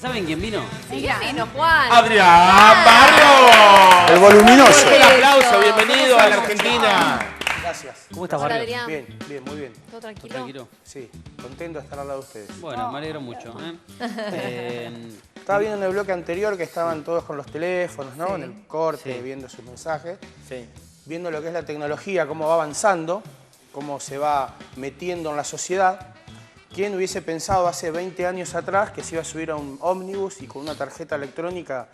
¿Saben quién vino? Sí, ¿quién vino, Juan? ¡Adrián Barrio! El voluminoso. Un aplauso, bienvenido a la Argentina. Gracias. ¿Cómo estás, Hola, Barrio? Adrián. Bien, bien, muy bien. ¿Todo tranquilo? Tranquilo. Sí, contento de estar al lado de ustedes. Bueno, me alegro mucho. Estaba viendo en el bloque anterior que estaban todos con los teléfonos, ¿no? Sí. En el corte, Sí. viendo sus mensajes, Sí. viendo lo que es la tecnología, cómo va avanzando, cómo se va metiendo en la sociedad. ¿Quién hubiese pensado hace 20 años atrás que se iba a subir a un ómnibus y con una tarjeta electrónica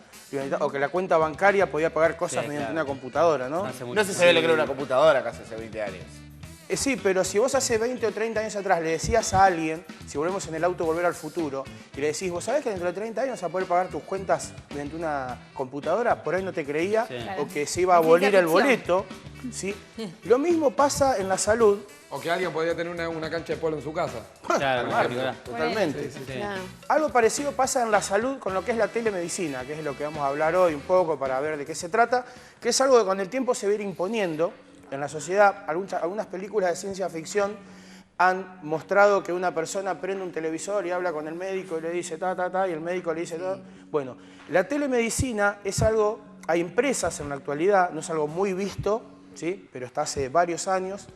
o que la cuenta bancaria podía pagar cosas Sí, mediante claro. una computadora, ¿no? No se sabía lo que era una computadora casi hace 20 años. Sí, pero si vos hace 20 o 30 años atrás le decías a alguien, si volvemos en el auto Volver al Futuro, y le decís, vos sabés que dentro de 30 años vas a poder pagar tus cuentas mediante una computadora, por ahí no te creía, Sí. o que se iba a abolir el boleto, ¿sí? Lo mismo pasa en la salud. O que alguien podía tener una cancha de polo en su casa. Claro, Nicolás. Totalmente. Sí. Claro. Algo parecido pasa en la salud con lo que es la telemedicina, que es lo que vamos a hablar hoy un poco para ver de qué se trata, que es algo que con el tiempo se va a ir imponiendo en la sociedad. Algunas películas de ciencia ficción han mostrado que una persona prende un televisor y habla con el médico y le dice y el médico le dice todo. Bueno, la telemedicina es algo, hay empresas en la actualidad, no es algo muy visto, ¿sí? Pero está hace varios años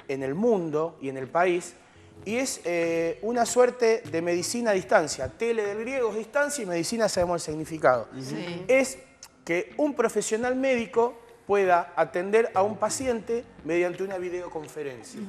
en el mundo y en el país, y es una suerte de medicina a distancia. Tele del griego es distancia y medicina sabemos el significado. Sí. Es que un profesional médico pueda atender a un paciente mediante una videoconferencia.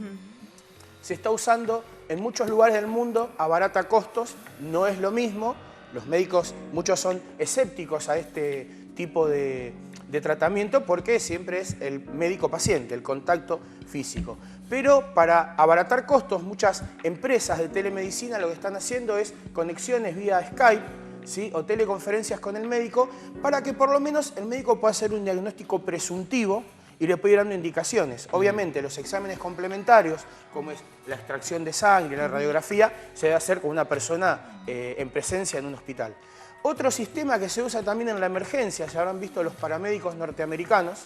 Se está usando en muchos lugares del mundo, abarata costos, no es lo mismo. Los médicos, muchos son escépticos a este tipo de tratamiento porque siempre es el médico-paciente, el contacto físico. Pero para abaratar costos, muchas empresas de telemedicina lo que están haciendo es conexiones vía Skype, ¿sí? O teleconferencias con el médico para que por lo menos el médico pueda hacer un diagnóstico presuntivo y le puede ir dando indicaciones. Obviamente los exámenes complementarios, como es la extracción de sangre, la radiografía, se debe hacer con una persona en presencia en un hospital. Otro sistema que se usa también en la emergencia, ya habrán visto los paramédicos norteamericanos,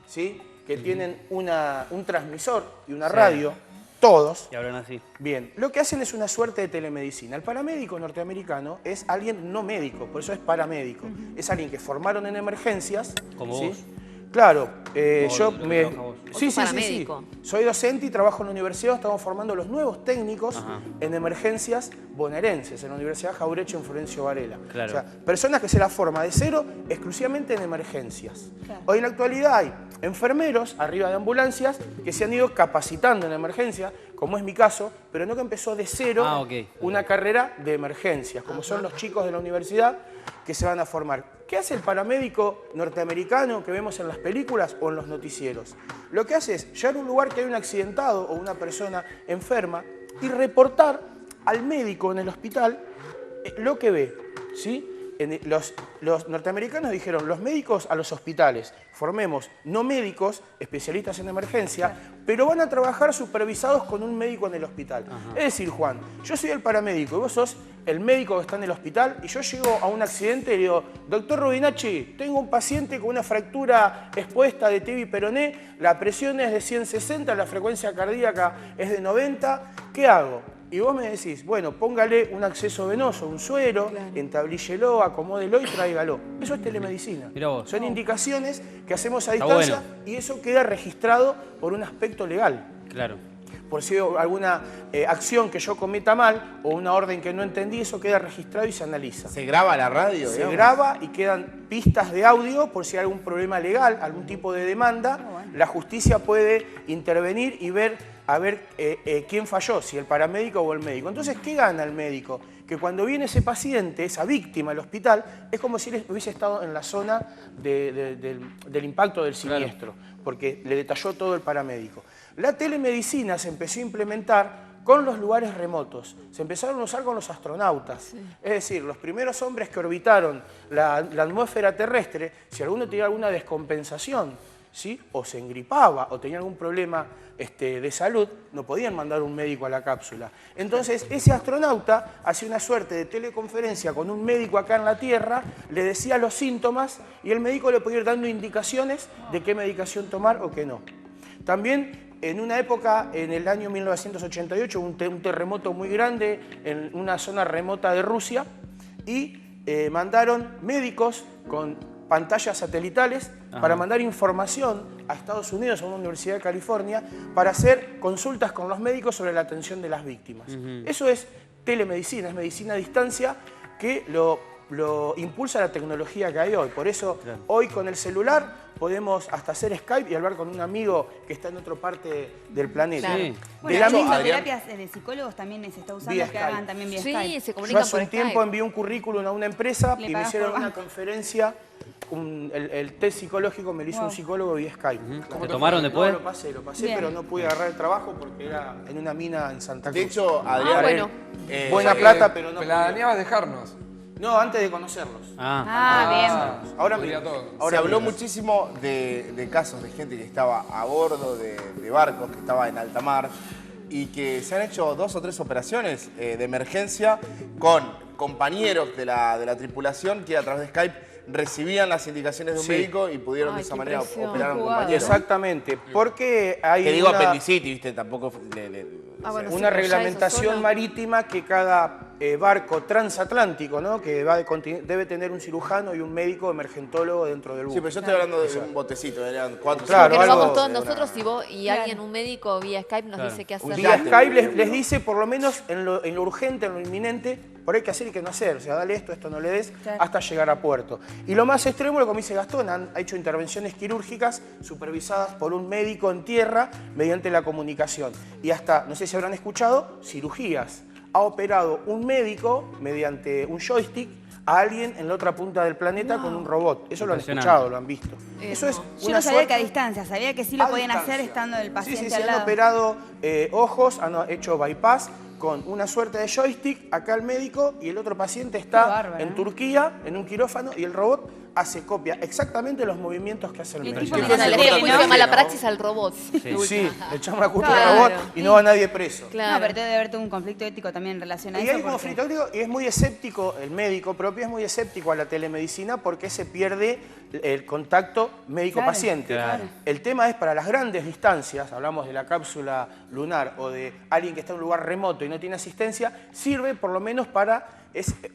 ¿sí? Que tienen un transmisor y una radio, todos. Y hablan así. Bien, lo que hacen es una suerte de telemedicina. El paramédico norteamericano es alguien no médico, por eso es paramédico. Es alguien que formaron en emergencias. Como ¿sí? vos. Claro, Como yo lo que me... trabaja vos. Sí, sos sí, sí, sí. paramédico. Soy docente y trabajo en la universidad. Estamos formando los nuevos técnicos Ajá. en emergencias bonaerenses, en la Universidad Jauretche en Florencio Varela. Claro. O sea, personas que se las forma de cero exclusivamente en emergencias. Hoy en la actualidad hay enfermeros arriba de ambulancias que se han ido capacitando en emergencia, como es mi caso, pero no que empezó de cero una carrera de emergencias, como son los chicos de la universidad que se van a formar. ¿Qué hace el paramédico norteamericano que vemos en las películas o en los noticieros? Lo que hace es llegar a un lugar que hay un accidentado o una persona enferma y reportar al médico en el hospital lo que ve, ¿sí? Los norteamericanos dijeron, los médicos a los hospitales, formemos no médicos, especialistas en emergencia, pero van a trabajar supervisados con un médico en el hospital. Es decir, Juan, yo soy el paramédico y vos sos el médico que está en el hospital y yo llego a un accidente y le digo, doctor Rubinacci, tengo un paciente con una fractura expuesta de tibia y peroné, la presión es de 160, la frecuencia cardíaca es de 90, ¿qué hago? Y vos me decís, bueno, póngale un acceso venoso, un suero, entablíllelo, acomódelo y tráigalo. Eso es telemedicina. Mirá vos. Son indicaciones que hacemos a Está distancia bueno. y eso queda registrado por un aspecto legal. Claro. Por si hay alguna acción que yo cometa mal o una orden que no entendí, eso queda registrado y se analiza. ¿Se graba la radio? Se digamos? graba y quedan pistas de audio por si hay algún problema legal, algún tipo de demanda. La justicia puede intervenir y ver a ver quién falló, si el paramédico o el médico. Entonces, ¿qué gana el médico? Que cuando viene ese paciente, esa víctima al hospital, es como si él hubiese estado en la zona del impacto del siniestro, porque le detalló todo el paramédico. La telemedicina se empezó a implementar con los lugares remotos. Se empezaron a usar con los astronautas. Sí. Es decir, los primeros hombres que orbitaron la atmósfera terrestre, si alguno tenía alguna descompensación, ¿sí? O se engripaba o tenía algún problema de salud, no podían mandar un médico a la cápsula. Entonces, ese astronauta hacía una suerte de teleconferencia con un médico acá en la Tierra, le decía los síntomas y el médico le podía ir dando indicaciones de qué medicación tomar o qué no. También, en una época, en el año 1988, un terremoto muy grande en una zona remota de Rusia, y mandaron médicos con pantallas satelitales para mandar información a Estados Unidos, a una universidad de California, para hacer consultas con los médicos sobre la atención de las víctimas. Eso es telemedicina, es medicina a distancia que lo impulsa la tecnología que hay hoy. Por eso hoy con el celular podemos hasta hacer Skype y hablar con un amigo que está en otra parte del planeta. Claro. De Bueno, la las misma- terapias de psicólogos también se está usando Vía que Skype. hagan también vía Sí, Skype. se Yo comunican hace por un tiempo Skype. envié un currículum a una empresa Le y me pagás hicieron por una banco. conferencia, el test psicológico me lo hizo un psicólogo vía Skype. ¿Te tomaron después? No, lo pasé, Bien. pero no pude agarrar el trabajo porque era en una mina en Santa Cruz. De hecho, Adrián, bueno. Buena plata, pero no Planeabas dejarnos. No, antes de conocerlos. Ah, bien. Ahora podría mismo. todo. Ahora se habló mismo. muchísimo de casos de gente que estaba a bordo de barcos, que estaba en alta mar, y que se han hecho 2 o 3 operaciones de emergencia con compañeros de la tripulación que a través de Skype recibían las indicaciones de un Sí. médico y pudieron Ay, de esa qué manera impresión. operar a un Jugado. compañero. Exactamente, porque hay Que digo una, apendicitis, ¿viste? Tampoco Bueno, sí, una pero ya eso reglamentación solo. marítima que cada barco transatlántico, ¿no? Que va debe tener un cirujano y un médico emergentólogo dentro del buque. Sí, pero yo estoy hablando de un botecito, eran 4 Claro, Porque nos algo vamos todos de una- nosotros y Claro. alguien, un médico vía Skype nos dice qué hacer. Vía Skype les dice, por lo menos en lo urgente, en lo inminente, por ahí hay que hacer y que no hacer. O sea, dale esto no le des, Claro. hasta llegar a puerto. Y lo más extremo, lo que me dice Gastón, han hecho intervenciones quirúrgicas supervisadas por un médico en tierra mediante la comunicación. Y hasta, no sé si habrán escuchado, cirugías. Ha operado un médico mediante un joystick a alguien en la otra punta del planeta con un robot. Eso lo han Impresionante. escuchado, lo han visto. Eso es Yo una no sabía que a suerte- distancia, sabía que sí lo a podían hacer distancia. estando el paciente Sí, al han lado. operado ojos, han hecho bypass con una suerte de joystick, acá el médico y el otro paciente Qué está bárbaro, en ¿eh? Turquía, en un quirófano, y el robot hace copia exactamente los movimientos que hace el Y el médico. tipo ¿Qué mira fue la ese Le tele, juicio ¿no? de mala ¿no? praxis al robot. Sí, le echamos la culpa Claro. al robot y no va nadie preso. Claro. No, pero debe haber todo un conflicto ético también en relación a Y eso. hay un porque- conflicto ético y es muy escéptico, el médico propio es muy escéptico a la telemedicina porque se pierde el contacto médico-paciente. Claro. El tema es para las grandes distancias, hablamos de la cápsula lunar o de alguien que está en un lugar remoto y no tiene asistencia, sirve por lo menos para...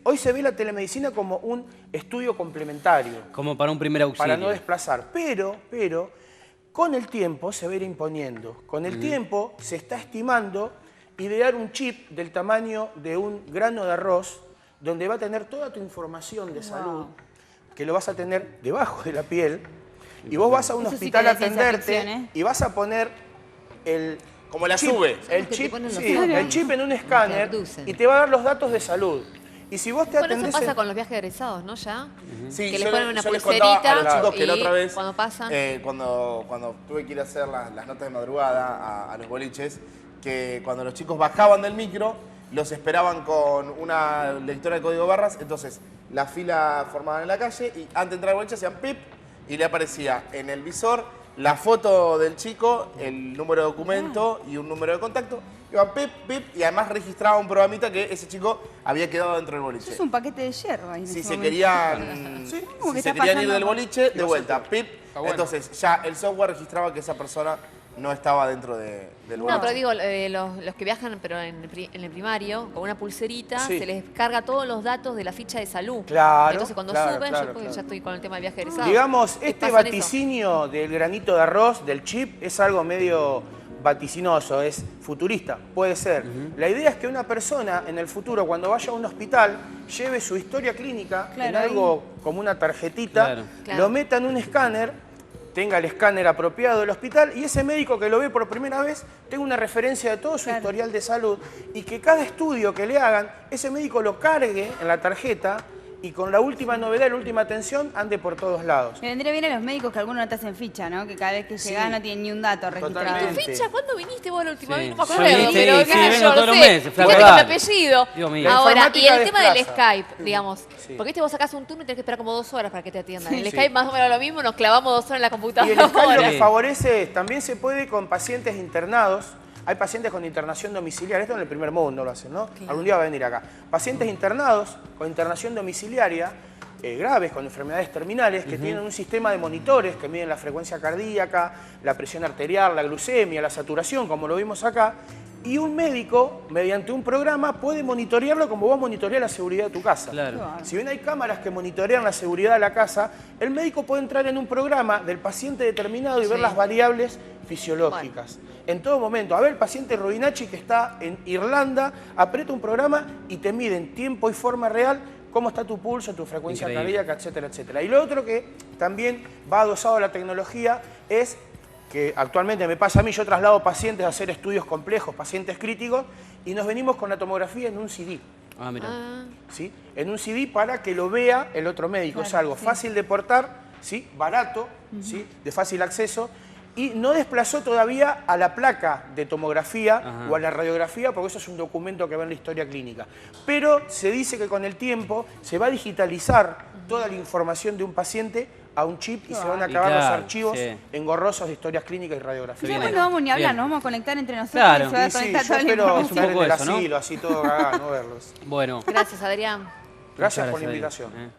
hoy se ve la telemedicina como un estudio complementario Como para un primer auxilio. para no desplazar, pero con el tiempo se va a ir imponiendo. Con el tiempo se está estimando idear un chip del tamaño de un grano de arroz donde va a tener toda tu información de salud, que lo vas a tener debajo de la piel, y vos vas a un Eso sí hospital que a es ciencia atenderte ficción, ¿eh? y vas a poner el Como la chip, sube. el que te chip, ponen los sí, ojos. el chip en un escáner abducen. y te va a dar los datos de salud. Y si vos te Bueno, eso atendés... pasa en- con los viajes egresados, ¿no? Ya. Sí, Que yo les ponen una yo les contaba a los pulserita chicos que la y otra vez, cuando pasan. cuando tuve que ir a hacer las notas de madrugada a los boliches, que cuando los chicos bajaban del micro, los esperaban con una lectora de código barras, entonces la fila formaban en la calle y antes de entrar al boliche hacían pip y le aparecía en el visor la foto del chico, el número de documento y un número de contacto. Iban pip, pip y además registraba un programita que ese chico había quedado dentro del boliche. Eso es un paquete de hierro ahí en Si ese se momento. querían, Sí, como que si se está querían ir pasando del por- boliche, de vuelta, pip. bueno. Entonces ya el software registraba que esa persona no estaba dentro del boliche. No, pero digo, los que viajan pero en el primario, con una pulserita, Sí. se les carga todos los datos de la ficha de salud. Claro, Entonces cuando claro, suben, claro, yo porque claro. ya estoy con el tema de viaje egresado. Digamos, les este pasan eso. vaticinio del granito de arroz, del chip, es algo medio vaticinoso, es futurista, puede ser. La idea es que una persona en el futuro, cuando vaya a un hospital, lleve su historia clínica en Claro, algo como una tarjetita, Claro. Claro. lo meta en un escáner, tenga el escáner apropiado del hospital y ese médico que lo ve por primera vez tenga una referencia de todo su Claro. historial de salud y que cada estudio que le hagan, ese médico lo cargue en la tarjeta y con la última novedad, la última atención, ande por todos lados. Me vendría bien a los médicos que algunos no te hacen ficha, ¿no? Que cada vez que Sí. llegás no tienen ni un dato registrado. Totalmente. ¿Ficha? ¿Cuándo viniste vos la última Sí. vez? No me Yo acuerdo, viniste pero y qué sí, sé vengo yo, todos no los sé. meses, flaco, Fíjate con mi dale. apellido. Dios mío. La Ahora, y informática el tema del desplaza. Skype, digamos. Sí. Porque vos sacás un turno y tenés que esperar como 2 horas para que te atiendan. Sí. El Sí. Skype más o menos lo mismo, nos clavamos 2 horas en la Y computadora. el Skype lo que Sí. favorece es, también se puede con pacientes internados. Hay pacientes con internación domiciliaria, esto en el primer mundo lo hacen, ¿no? Algún día va a venir acá. Pacientes internados con internación domiciliaria, graves, con enfermedades terminales, que tienen un sistema de monitores que miden la frecuencia cardíaca, la presión arterial, la glucemia, la saturación, como lo vimos acá. Y un médico, mediante un programa, puede monitorearlo como vos monitoreás la seguridad de tu casa. Claro. Si bien hay cámaras que monitorean la seguridad de la casa, el médico puede entrar en un programa del paciente determinado y ver las variables fisiológicas. En todo momento. A ver, el paciente Robinacci que está en Irlanda, aprieta un programa y te mide en tiempo y forma real cómo está tu pulso, tu frecuencia cardíaca, etcétera, etcétera. Y lo otro que también va adosado a la tecnología es que actualmente me pasa a mí, yo traslado pacientes a hacer estudios complejos, pacientes críticos, y nos venimos con la tomografía en un CD. Ah, mira. ¿Sí? En un CD para que lo vea el otro médico. Claro, es algo sí. fácil de portar, ¿sí? Barato, ¿sí? De fácil acceso, y no desplazó todavía a la placa de tomografía o a la radiografía, porque eso es un documento que va en la historia clínica. Pero se dice que con el tiempo se va a digitalizar toda la información de un paciente a un chip y se van a acabar los claro, archivos sí. engorrosos de historias clínicas y radiografía. Ya viene. no vamos ni a hablar, Bien. nos vamos a conectar entre nosotros Claro. y se va a Y sí, conectar yo toda la espero información. estar en el Un poco eso, ¿no? asilo, así todo cagado, no verlos. Bueno. Gracias, Adrián. Gracias Muchas por la Adri. invitación.